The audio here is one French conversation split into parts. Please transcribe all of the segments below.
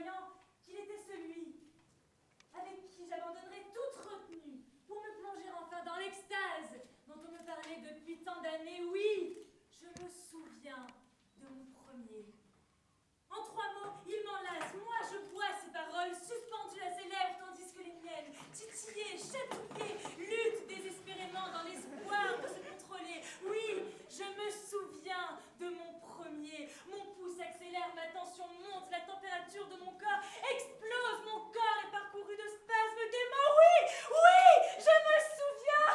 voyant qu'il était celui avec qui j'abandonnerais toute retenue pour me plonger enfin dans l'extase dont on me parlait depuis tant d'années. Oui, je me souviens de mon premier. En 3 mots, il m'enlace. Moi, je bois ses paroles, suspendues à ses lèvres, tandis que les miennes, titillées, chatouillées, luttent désespérément dans l'espoir de se contrôler. Oui, je me souviens de mon premier. Mon pouce accélère, ma tension monte, la température de mon corps explose. Mon corps est parcouru de spasmes déments. Oui, oui, je me souviens.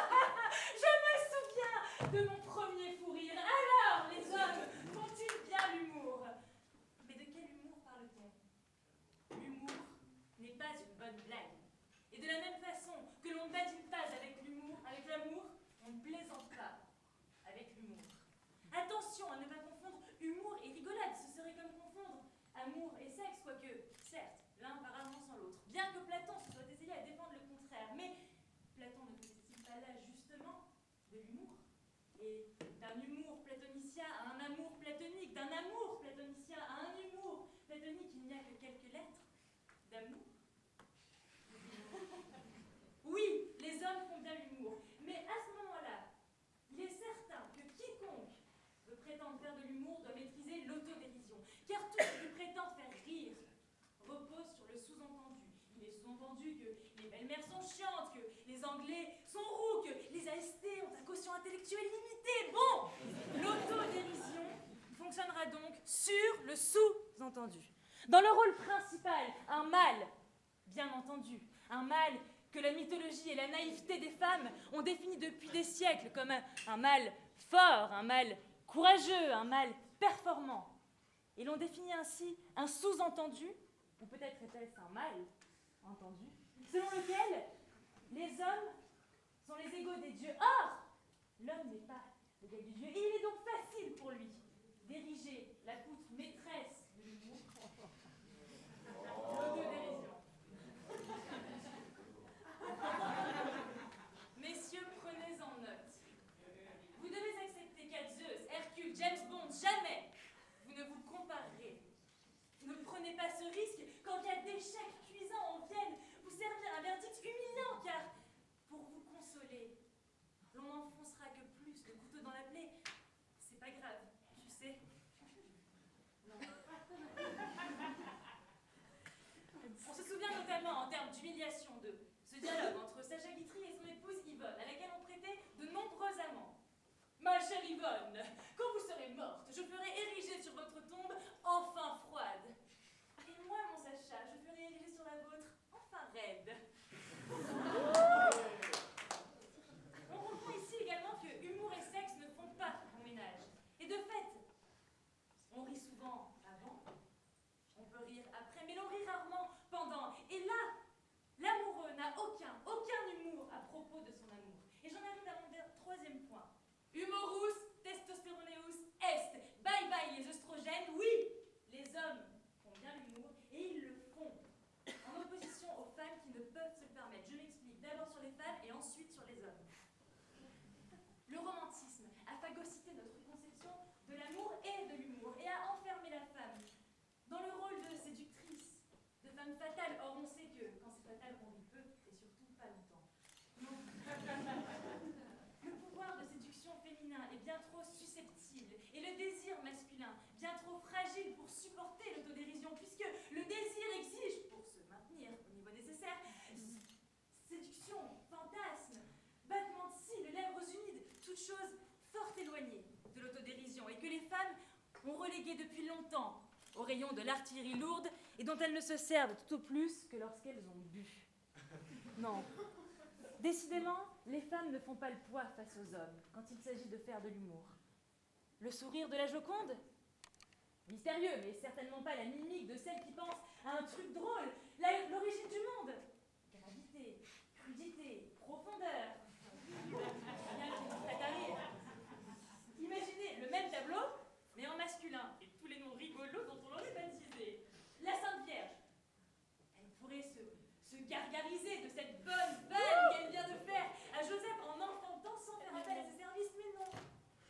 Je me souviens de mon premier fou rire. Alors, les hommes font-ils bien l'humour? Mais de quel humour parle-t-on? L'humour n'est pas une bonne blague. Et de la même façon que l'on badine pas avec l'humour, avec l'amour, on ne plaisante pas avec l'humour. Attention à ne pas confondre humour et rigolade, ce serait comme confondre amour et sexe, quoique, certes, l'un par amour sans l'autre. Bien que Platon se soit essayé à défendre le contraire, mais Platon ne faisait-il pas là justement de l'humour? Et d'un humour platonicien à un amour platonique, d'un amour platonicien à un humour platonique, il n'y a que quelques lettres d'amour. Oui, les hommes font bien l'humour, mais à ce moment-là, il est certain que quiconque veut prétendre faire de l'humour doit maîtriser l'autodérision, car tout ce qui prétend faire rire repose sur le sous-entendu. Il est sous-entendu que les belles-mères sont chiantes, que les Anglais sont roux, que les AST ont un quotient intellectuel limité. Bon, l'autodérision fonctionnera donc sur le sous-entendu. Dans le rôle principal, un mâle, bien entendu, un mâle que la mythologie et la naïveté des femmes ont défini depuis des siècles comme un mâle fort, un mâle courageux, un mâle performant. Et l'on définit ainsi un sous-entendu, ou peut-être était-ce un mâle entendu, selon lequel les hommes sont les égaux des dieux. Or, l'homme n'est pas l'égal du dieu, et il est donc facile pour lui d'ériger la poutre maîtresse de l'humour, l'autodérision. Messieurs, prenez-en note. Vous devez accepter qu'à Zeus, Hercule, James Bond, jamais vous ne vous comparerez. Ne prenez pas ce risque qu'en cas d'échec cuisant, on vienne vous servir un verdict humiliant, car pour vous consoler, l'on n'enfoncera que plus de couteau dans la plaie. C'est pas grave, tu sais. Non. On se souvient notamment, en termes d'humiliation, de ce dialogue entre Sacha Guitry et son épouse Yvonne, à laquelle on prêtait de nombreux amants. Ma chère Yvonne, quand vous serez morte, je ferai ériger sur votre tombe enfin froide. Et moi, mon Sacha, je ferai ériger sur la vôtre enfin raide. On comprend ici également que humour et sexe ne font pas bon ménage. Et de fait, on rit souvent avant, on peut rire après, mais l'on rit rarement pendant. Et là, l'amoureux n'a aucun humour à propos de son amour. Et j'en arrive à mon troisième point. Humorus testosteroneus est. Bye bye les oestrogènes. Oui, les hommes font bien l'humour et ils le font. En opposition aux femmes qui ne peuvent se le permettre. Je m'explique. D'abord sur les femmes et ensuite sur les hommes. Le romantisme a phagocyté notre conception de l'amour et de l'humour et a enfermé la femme dans le rôle de séductrice, de femme fatale. Or, on sait que quand c'est fatal, on vit peu et surtout pas longtemps. Non. Le pouvoir de séduction féminin est bien trop susceptible et le désir masculin bien trop fragile pour supporter l'autodérision, puisque le désir exige, pour se maintenir au niveau nécessaire, séduction, fantasme, battement de cils, lèvres humides, toutes choses fort éloignées de l'autodérision et que les femmes ont relégué depuis longtemps au rayon de l'artillerie lourde et dont elles ne se servent tout au plus que lorsqu'elles ont bu. Non. Décidément, les femmes ne font pas le poids face aux hommes quand il s'agit de faire de l'humour. Le sourire de la Joconde? Mystérieux, mais certainement pas la mimique de celle qui pense à un truc drôle. L'origine du monde? Gravité, crudité, profondeur. Rien qui nous ferait à rire. Imaginez le même tableau, mais en masculin, et tous les noms rigolos dont on l'aurait baptisé. La Sainte Vierge. Elle pourrait se gargariser de cette bonne vanne qu'elle vient de faire à Joseph en enfantant sans faire appel à ses services, mais non.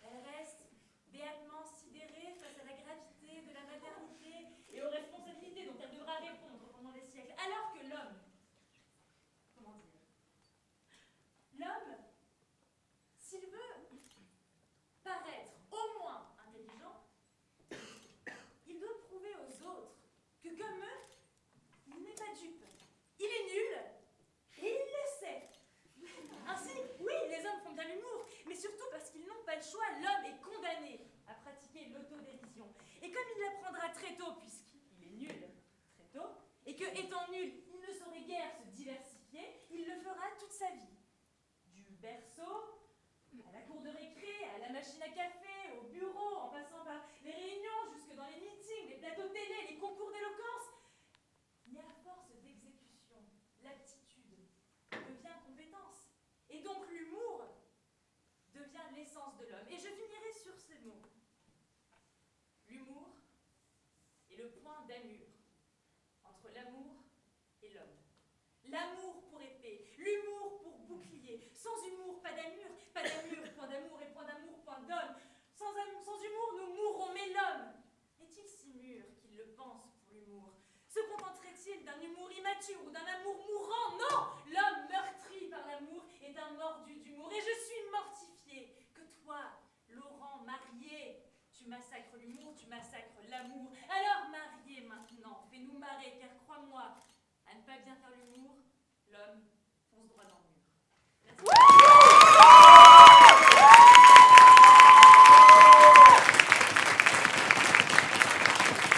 Elle reste béatement sidérée face à la gravité de la maternité et aux responsabilités dont elle devra répondre. très tôt, puisqu'il est nul très tôt, et que, étant nul, il ne saurait guère se diversifier, il le fera toute sa vie. Du berceau, à la cour de récré, à la machine à café, au bureau, en passant par les réunions, jusque dans les meetings, les plateaux télé, les concours d'éloquence. Mais à force d'exécution, l'aptitude devient compétence. Et donc l'humour devient l'essence de l'homme. Et je finirai sur ces mots. L'humour est le point d'allure entre l'amour et l'homme. L'amour pour épée, l'humour pour bouclier. Sans humour, pas d'allure, point d'amour et point d'amour, point d'homme. Sans humour, nous mourrons, mais l'homme est-il si mûr qu'il le pense pour l'humour? Se contenterait-il d'un humour immature ou d'un amour mourant? Non! L'homme meurtri par l'amour est un mordu d'humour. Et je suis mortifiée que toi, Laurent, marié, tu massacres l'humour, tu massacres l'amour. Alors marié maintenant, fais-nous marrer, car crois-moi, à ne pas bien